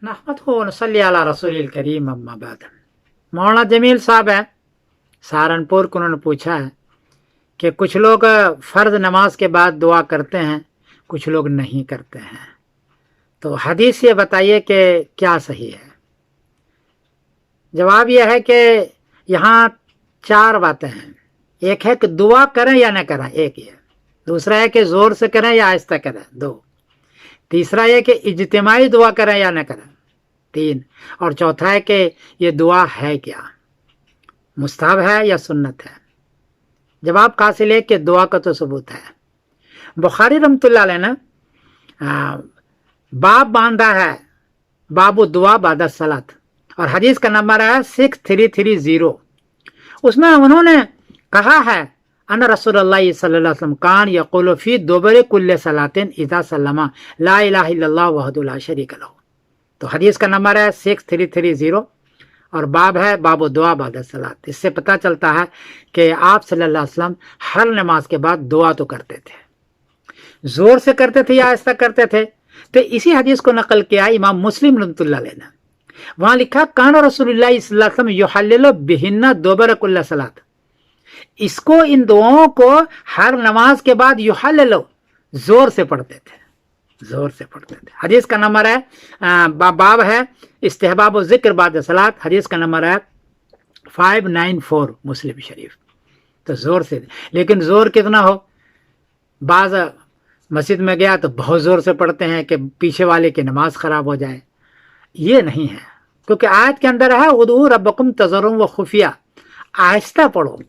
नहमदुहु व नसल्ली अला रसूलिल करीम अम्मा बाद। मौलाना जमील साहब है सहारनपुर को, उन्होंने पूछा है कि कुछ लोग फ़र्ज नमाज के बाद दुआ करते हैं, कुछ लोग नहीं करते हैं, तो हदीस ये बताइए कि क्या सही है। जवाब यह है कि यहाँ चार बातें हैं। एक है कि दुआ करें या न करें, एक ये। दूसरा है कि ज़ोर से करें या आहिस्ता करें, दो। तीसरा है कि इज्तिमाई दुआ करें या न करें, तीन। और चौथा है कि ये दुआ है क्या, मुस्तहब है या सुन्नत है। जवाब हासिल है कि दुआ का तो सबूत है। बुखारी रहमतुल्लाह अलैह ने बाब बांधा है, बाबू दुआ बाद सलात, और हदीस का नंबर है 6330। उसमें उन्होंने कहा है अन रसूलुल्लाह सल्लल्लाहु अलैहि वसल्लम कान यक़ूलु फी दुबुरि कुल्ली सलातिन इज़ा सल्लमा ला इलाहा इल्लल्लाह वहदहु ला शरीका लहू। तो हदीस का नंबर है 6330 और बाब है बाबू दुआ बाद सलात। इससे पता चलता है कि आप सल्लल्लाहु अलैहि वसल्लम हर नमाज के बाद दुआ तो करते थे, ज़ोर से करते थे या आहिस्ता करते थे। तो इसी हदीस को नकल किया इमाम मुस्लिम रहमतुल्लाह अलैह ने। वहाँ लिखा कान रसूलुल्लाह सल्लल्लाहु अलैहि वसल्लम युहल्लिलु बिहिन्ना दुबुर कुल्ली सलात। इसको, इन दुआओं को हर नमाज के बाद युहल्लिलु जोर से पढ़ते थे, जोर से पढ़ते थे। हदीस का नंबर है बाब है इस्तेहबाब ज़िक्र बाद सलात, हदीस का नंबर है 594 मुस्लिम शरीफ। तो जोर से, लेकिन जोर कितना हो, बाज मस्जिद में गया तो बहुत जोर से पढ़ते हैं कि पीछे वाले की नमाज खराब हो जाए। ये नहीं है, क्योंकि आयत के अंदर है उदू रब्बकुम तज़र्रुअन व खुफिया, आहिस्ता पढ़ो।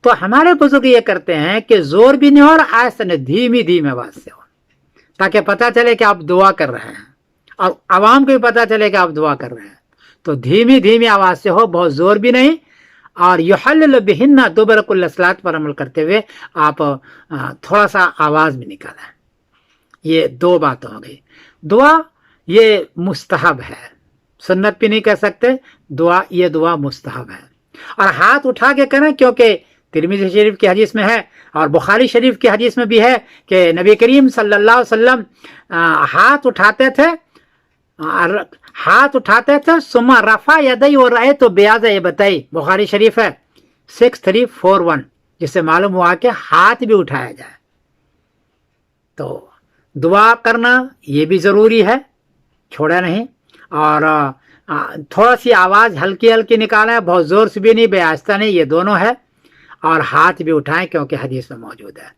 तो हमारे बुजुर्ग ये करते हैं कि जोर भी नहीं हो और आहिस्ता नहीं, धीमी धीमी आवाज से हो, ताकि पता चले कि आप दुआ कर रहे हैं और आवाम को भी पता चले कि आप दुआ कर रहे हैं। तो धीमी धीमी आवाज से हो, बहुत जोर भी नहीं। और युहल्लिलु बिहिन्ना दुबुर कुल्ली सलात पर अमल करते हुए आप थोड़ा सा आवाज भी निकालें। ये दो बात हो गई। दुआ ये मुस्तहब है, सुन्नत भी नहीं कह सकते। दुआ, ये दुआ मुस्तहब है। और हाथ उठा के करें, क्योंकि तिरमिज़ी शरीफ की हदीस में है और बुखारी शरीफ की हदीस में भी है कि नबी करीम सल्लल्लाहु अलैहि वसल्लम हाथ उठाते थे सुम्मा रफ़ा यदई और रहे तो ब्याज ये बताई। बुखारी शरीफ है 6341, जिससे मालूम हुआ कि हाथ भी उठाया जाए। तो दुआ करना ये भी ज़रूरी है, छोड़ा नहीं। और थोड़ा सी आवाज़ हल्की हल्की निकालें, बहुत ज़ोर से भी नहीं, बेआहिस्ता नहीं, ये दोनों है। और हाथ भी उठाएं, क्योंकि हदीस में मौजूद है।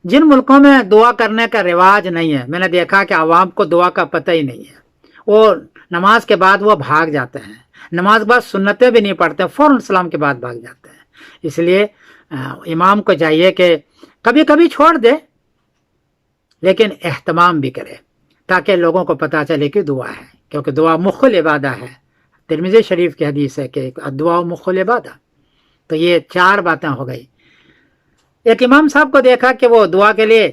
जिन मुल्कों में दुआ करने का रिवाज नहीं है, मैंने देखा कि आवाम को दुआ का पता ही नहीं है। वो नमाज के बाद वो भाग जाते हैं, नमाज के बाद सुन्नतें भी नहीं पढ़ते, फ़ौरन सलाम के बाद भाग जाते हैं। इसलिए इमाम को चाहिए कि कभी कभी छोड़ दे, लेकिन एहतमाम भी करे, ताकि लोगों को पता चले कि दुआ है, क्योंकि दुआ मुख्कुल इबादा है। तिरमिज़ी शरीफ की हदीस है कि दुआ मुख्कुल इबादा। तो ये चार बातें हो गई। एक इमाम साहब को देखा कि वो दुआ के लिए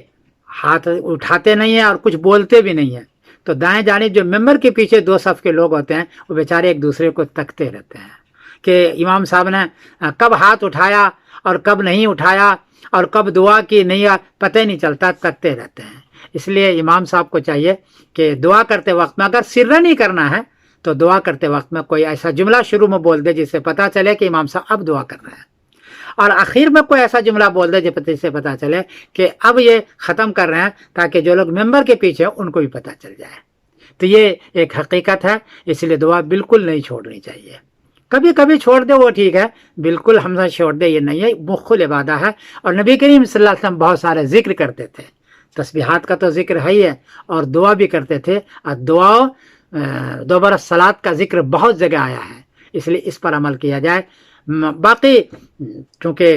हाथ उठाते नहीं है और कुछ बोलते भी नहीं है। तो दाएं जानिब जो मेंबर के पीछे दो सफ़ के लोग होते हैं, वो बेचारे एक दूसरे को तकते रहते हैं कि इमाम साहब ने कब हाथ उठाया और कब नहीं उठाया और कब दुआ की, नहीं पता ही नहीं चलता, तकते रहते हैं। इसलिए इमाम साहब को चाहिए कि दुआ करते वक्त में, अगर सिर्रन नहीं करना है तो दुआ करते वक्त में कोई ऐसा जुमला शुरू में बोल दे जिससे पता चले कि इमाम साहब अब दुआ कर रहे हैं, और आखिर में कोई ऐसा जुमला बोल दे जिससे पता चले कि अब ये ख़त्म कर रहे हैं, ताकि जो लोग मेंबर के पीछे हैं उनको भी पता चल जाए। तो ये एक हकीकत है, इसलिए दुआ बिल्कुल नहीं छोड़नी चाहिए। कभी कभी छोड़ दे वो ठीक है, बिल्कुल हमसे छोड़ दे ये नहीं है, मुख्कुल इबादा है। और नबी करीम सल्लल्लाहु अलैहि वसल्लम बहुत सारे जिक्र करते थे, तस्बीहात का तो जिक्र है ही है, और दुआ भी करते थे। और दुआ दुबुर सलात का जिक्र बहुत जगह आया है, इसलिए इस पर अमल किया जाए। बाकी चूँकि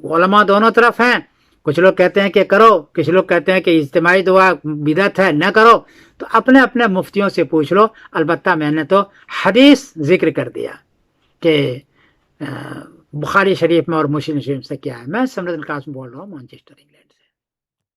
उलमा दोनों तरफ हैं, कुछ लोग कहते हैं कि करो, कुछ लोग कहते हैं कि इज्तिमाई दुआ बिदअत है, न करो। तो अपने अपने मुफ्तियों से पूछ लो। अलबत्ता मैंने तो हदीस जिक्र कर दिया कि बुखारी शरीफ में और मुस्लिम शरीफ से क्या है। मैं समरद कासिम बोल रहा हूँ, मैनचेस्टर, इंग्लैंड।